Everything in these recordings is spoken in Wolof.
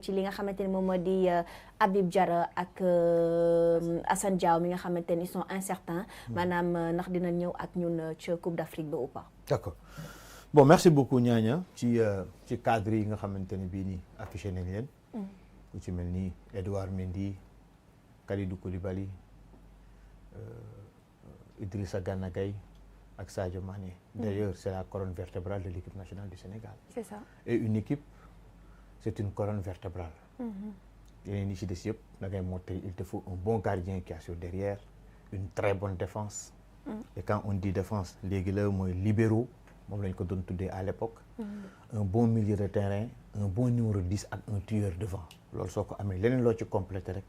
ci li nga xamante ni moom moo di Habib Diarra ak Assane Diao mi nga xamante ni ils sont incertains maanaam ndax dina ñëw ak ñun ci Coupe d'Afrique ba ou pas. D'accord bon merci beaucoup Niania ci cadre yi nga xamante ne bii nii affiché nañ leen. ku ci mel ni Edouard Mendy Kalidou Koulibaly Idrissa Gana Gueye ak Sadio Mané. D'ailleurs c'est la colonne vertébrale de l'équipe nationale du Sénégal. C'est ça. Et une équipe c'est une colonne vertébrale. yeneen yi ci des yëpp da ngay mottali il te faut un bon gardien qui assure derrière une très bonne défense. Et quand on dit défense léegi la mooy libéraux moom lañ ko doon tuddee à l'époque. Un bon milieu de terrain un bon numéro 10 ak un tueur devant loolu soo ko amee leneen loo ci complété rek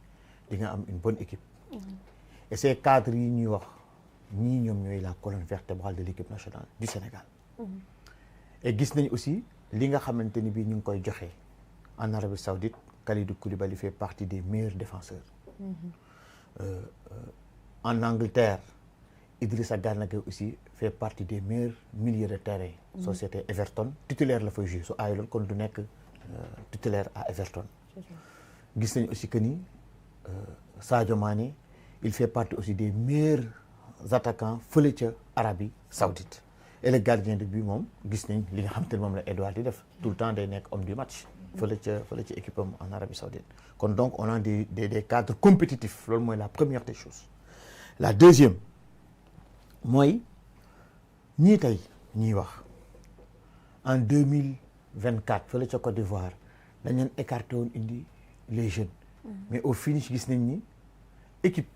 di nga am une bonne équipe. Et ces cadres yi ñuy wax ñii ñoom ñooy la colonne vertébrale de l'équipe nationale du Sénégal. Et gis nañ aussi li nga xamante ni bii ñu ngi koy joxe en Arabie Saoudite Kalidou Koulibaly fait partie des meilleurs défenseurs. En Angleterre Idrissa Gana Gueye aussi fait partie des meilleurs milieux de terrain. Société Everton titulaire la fay jouer su aayoon kon du nekk titulaire à Everton. gis nañ aussi que ni Sadio Mané il fait partie aussi des meilleurs attaquants fële ca Arabie Saoudite. Et le gardien de but moom gis nañ li nga xam te ne moom la Edouard di def tout le temps day nekk homme du match. fële ca équipe am en Arabie Saoudite. kon donc on a des cadres compétitifs loolu mooy la première des choses. La deuxième mooy ñii tey ñiy wax en 2024 fële ca Côte d'Ivoire dañ leen écarté woon indi les jeunes. mais au finish gis nañ ni équipe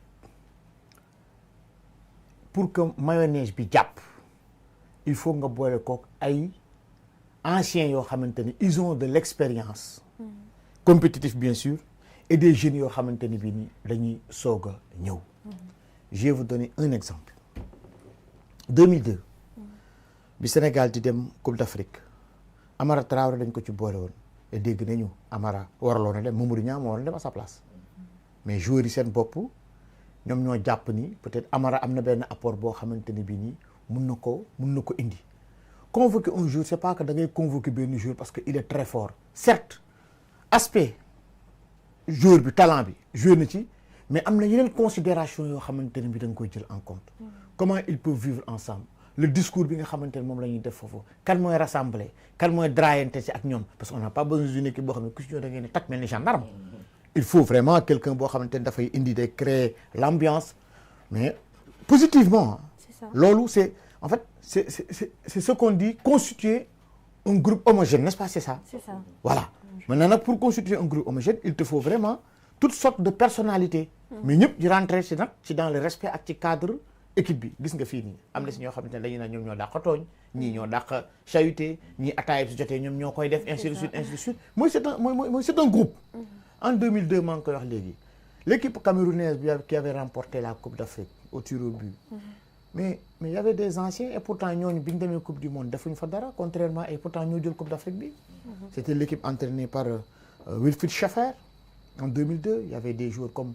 pour que mayonnaise bi jàpp il faut nga boole kook ay anciens yoo xamante ni ils ont de l'expérience. compétitif bien sûr et des jeunes yoo xamante ni bii ni dañuy soog a ñëw. Je vais vous donner un exemple. 2002 bi Sénégal di dem Coupe d'Afrique Amara Traoré dañ ko ci boole woon et dégg nañu Amara waraloon na dem Mamadou Niang moo waroon dem à sa place mais joueurs yi seen bopp ñoom ñoo jàpp ni peut-être Amara am na benn apport boo xamante ni bii nii mun na ko indi. Convoquer un jour c'est pas que da ngay convoquer benn jour parce que il est très fort certes aspect joueur bi talent bi joué na ci. mais am na yeneen considération yoo xamante ne bi da nga koy jël en compte. Comment ils peuvent vivre ensemble le discours bi nga xamante ne moom la ñuy def foofu kan mooy rassembler kan mooy draayante ci ak ñoom parce qu'on n'a pas besoin d'une équipe boo xam ne ku ci ñëw da ngeen ne takk mel ni gendarme. Il faut vraiment quelqu'un boo xamante ne dafay indi day créer l'ambiance mais positivement. C'est ça. Loolu c'est en fait c'est ce qu'on dit constituer un groupe homogène n'est-ce pas c'est ça. C'est ça. Voilà maintenant nag pour constituer un groupe homogène il te faut vraiment toutes sortes de personnalités. mais ñëpp di rentrer ci nag ci dans le respect ak ci cadre équipe bi gis nga fii nii am na si ñoo xamante ne dañuy naan ñoom ñoo dàq tooñ ñii ñoo dàq chahuté ñii ataaya si jotee ñoom ñoo koy def ainsi de suite ainsi de suite mooy c'est un groupe. En 2002 maa ngi koy wax léegi l'équipe camerounaise qui avait remporté la Coupe d'Afrique au tir au but. mais il y avait des anciens et pourtant ñooñu bi ñu demee Coupe du Monde defuñu fa dara contrairement et pourtant ñoo jël Coupe d'Afrique bi. C'était l'équipe entraînée par Wilfried Chafer. En 2002 il y avait des joueurs comme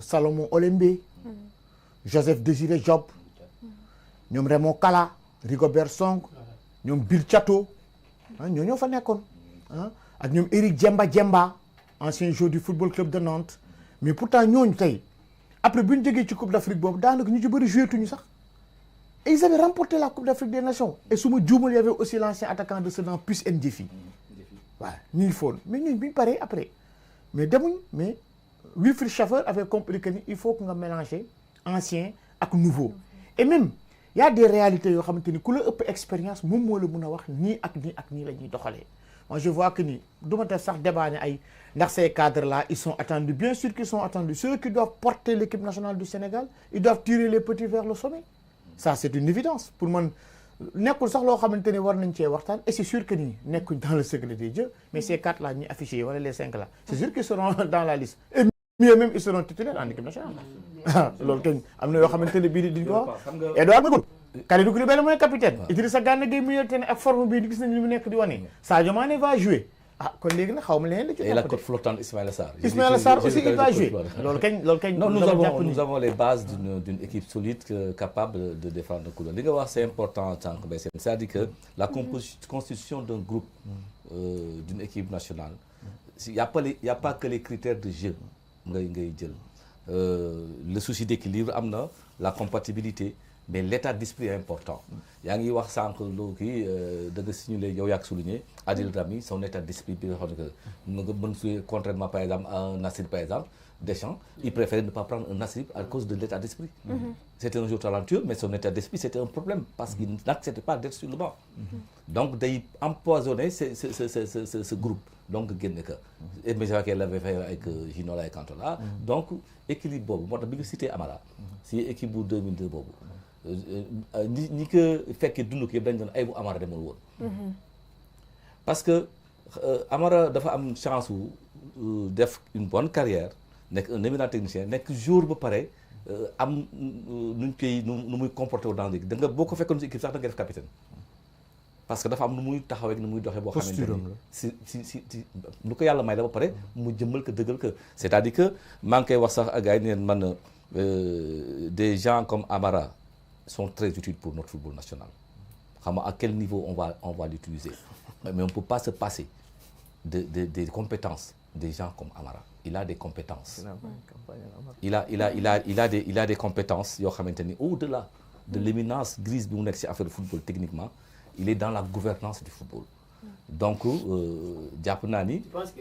Salomon Olembe. Joseph Désiré Job. ñoom Raymond Kala Rigobert Song. ñoom Bill Chateau. ñoo ñoo fa nekkoon. ak ñoom Éric Djemba ancien joueur du Football Club de Nantes. mais pourtant ñooñu tey après bu ñu jógee ci Coupe d'Afrique boobu daanaka ñu ci bëri joué tuñu sax. et ils avaient remporté la Coupe d'Afrique des Nations. et su ma juumal il y avait aussi l'ancien attaquant de Sedan Puce Ndjefi. waaw ñu ngi foon mais ñun bi ñu paree après. mais demuñ mais Wilfried Chafer avait compris que ni il faut que nga mélanger ancien ak nouveau et même il y a des réalités yoo xamante ni ku la ëpp expérience moom moo la mën a wax nii ak nii la ñuy doxalee. moi je vois que ni du ma def sax débat ne ay ndax ces cadres là ils sont attendus bien sûr qu'ils sont attendus ceux qui doivent porter l'équipe nationale du Sénégal ils doivent tirer les petits vers le sommet ça c'est une évidence pour man. nekkul sax loo xamante ne war nañ cee waxtaan et c'est sûr que ni nekkuñ dans le secret des dieux mais ces quatre là ñuy affichés wala les cinq là c'est sûr qu'ils seront dans la liste et mieux même ils seront titulaires en équipe nationale. loolu kañ am na yoo xamante ne bii diñ ko wax. Edouard Mendy Kalidou Koulibaly mooy capitaine. Idrissa Gana Gueye mu yor ak forme bii gis nañ li mu nekk di wane. Sadio Mané va jouer. kon léegi nag xaw ma leneen la ci. et la cote flottante Ismaïla Sarr. Ismaïla Sarr aussi il va jouer. loolu kañ. non nous avons les bases d'une équipe solide capable de défendre le coup. li nga wax c'est important en tant que Mbaye Sène c'est-à-dire que la constitution d'un groupe d'une équipe nationale il y a pas que les critères de jeu ngay jël le souci d'équilibre am na la compatibilité mais l'état d'esprit est important yaa ngi wax sànq loo kii da nga signaler yow yaa ko souligné Adil Rami son état d'esprit bi nga xam ne que mën su contrairement par exemple à un Nassir par exemple Deschamps il préférait ne pas prendre un Nassir à cause de l'état d'esprit c'était un joueur talentueux mais son état d'esprit c'était un problème parce qu'il n'acceptait pas d'être sur le banc donc day empoisonner ce groupe donc génn ka et mais qu'elle l'avait fait avec Ginola et Cantona donc équilibre boobu moo tax bi nga cité Amara si équipe bu 2002 boobu ñi ko fekkee dund ko yëpp dañ doon ay bu Amara demul woon parce que Amara dafa am chance wu def une bonne carrière nekk un éminent technicien nekk jour ba pare am nuñ koy nu muy comporté wu dans l'équipe da nga boo ko fekkoon si équipe sax da nga def capitaine parce que dafa am nu muy taxawee nu muy doxee boo xamante ni si nu ko yàlla may la ba pare mu jëmmal ko dëggal ko c'est-à-dire que maa ngi koy wax sax ak gars yi neen man des gens comme Amara sont très utiles pour notre football national xam nga à quel niveau on va l'utiliser mais on peut pas se passer des compétences des gens comme Amara il a des compétences il a des compétences yoo xamante ni au-delà de l'éminence grise bi mu nekk ci affaire de football techniquement il est dans la gouvernance du football donc jàpp naa ni. je pense que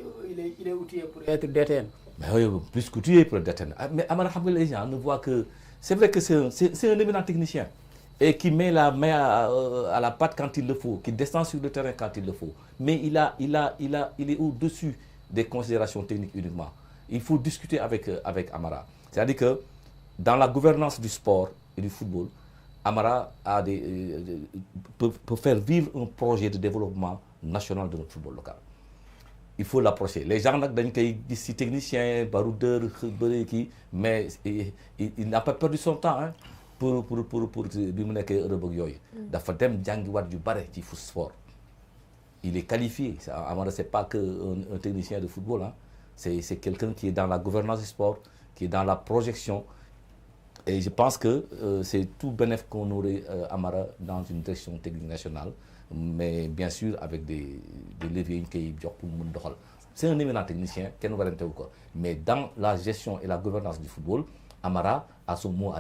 il est outillé pour être DTN. mais oui plus qu'outillé pour être DTN mais Amara xam nga les gens ne voient que c'est vrai que c'est un éminent technicien et qui met la main à la patte quand il le faut qui descend sur le terrain quand il le faut mais il est au-dessus des considérations techniques uniquement il faut discuter avec Amara c'est-à-dire que dans la gouvernance du sport et du football Amara peut faire vivre un projet de développement national de notre football local il faut l'approcher les gens nag dañ koy gis ci technicien baroudeur bëri kii mais il n'a pas perdu son temps hein pour bi mu nekkee Europe ak yooyu dafa dem jàngiwaat yu bare ci sport il est qualifié Amara c'est pas que un technicien de football hein c'est quelqu'un qui est dans la gouvernance du sport qui est dans la projection et je pense que c'est tout bénéfice qu'on aurait Amara dans une direction technique nationale mais bien sûr avec des leviers yu ñu koy jox pour mën doxal c'est un éminent technicien kenn warante wu ko mais dans la gestion et la gouvernance du football Amara a son mot à dire